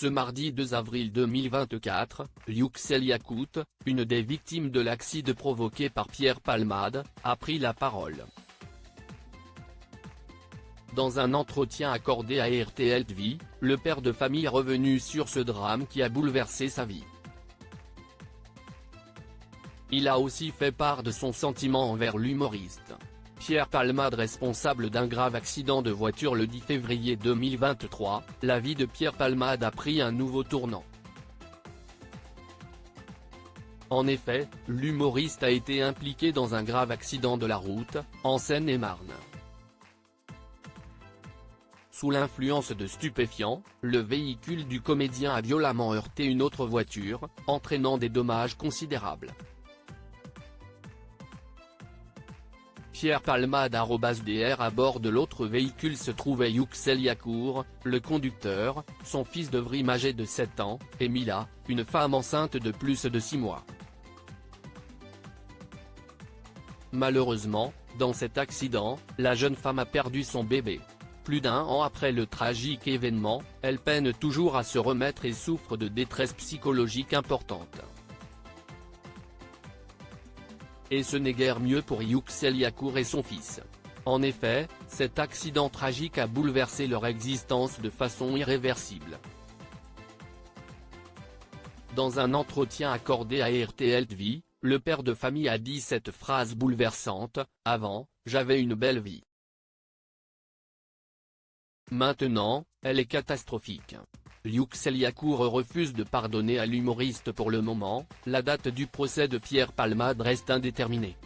Ce mardi 2 avril 2024, Yuxel Yacout, une des victimes de l'accident provoqué par Pierre Palmade, a pris la parole. Dans un entretien accordé à RTL TV, le père de famille est revenu sur ce drame qui a bouleversé sa vie. Il a aussi fait part de son sentiment envers l'humoriste. Pierre Palmade, responsable d'un grave accident de voiture le 10 février 2023, la vie de Pierre Palmade a pris un nouveau tournant. En effet, l'humoriste a été impliqué dans un grave accident de la route, en Seine-et-Marne. Sous l'influence de stupéfiants, le véhicule du comédien a violemment heurté une autre voiture, entraînant des dommages considérables. Pierre Palmade _dr à bord de l'autre véhicule se trouvait Yuxel Yacout, le conducteur, son fils de Vrim âgé de 7 ans, et Mila, une femme enceinte de plus de 6 mois. Malheureusement, dans cet accident, la jeune femme a perdu son bébé. Plus d'1 an après le tragique événement, elle peine toujours à se remettre et souffre de détresse psychologique importante. Et ce n'est guère mieux pour Yuxel Yacout et son fils. En effet, cet accident tragique a bouleversé leur existence de façon irréversible. Dans un entretien accordé à RTL TV, le père de famille a dit cette phrase bouleversante: « Avant, j'avais une belle vie. Maintenant, elle est catastrophique ». Yuxel Yacout refuse de pardonner à l'humoriste pour le moment, la date du procès de Pierre Palmade reste indéterminée.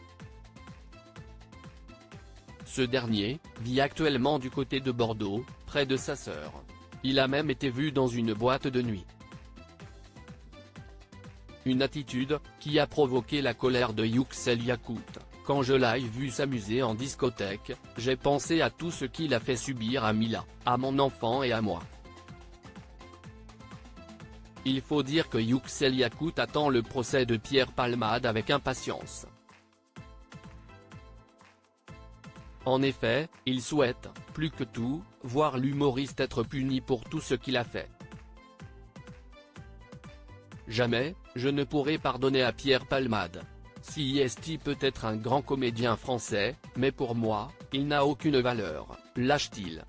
Ce dernier vit actuellement du côté de Bordeaux, près de sa sœur. Il a même été vu dans une boîte de nuit. Une attitude qui a provoqué la colère de Yuxel Yacout. « Quand je l'ai vu s'amuser en discothèque, j'ai pensé à tout ce qu'il a fait subir à Mila, à mon enfant et à moi. » Il faut dire que Yuxel Yacout attend le procès de Pierre Palmade avec impatience. En effet, il souhaite, plus que tout, voir l'humoriste être puni pour tout ce qu'il a fait. « Jamais, je ne pourrai pardonner à Pierre Palmade. CIST peut être un grand comédien français, mais pour moi, il n'a aucune valeur, lâche-t-il. »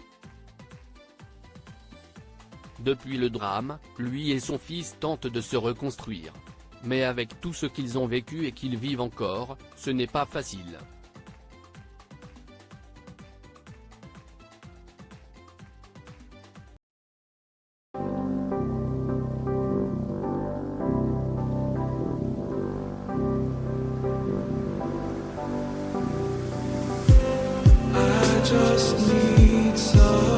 Depuis le drame, lui et son fils tentent de se reconstruire. Mais avec tout ce qu'ils ont vécu et qu'ils vivent encore, ce n'est pas facile. I just need some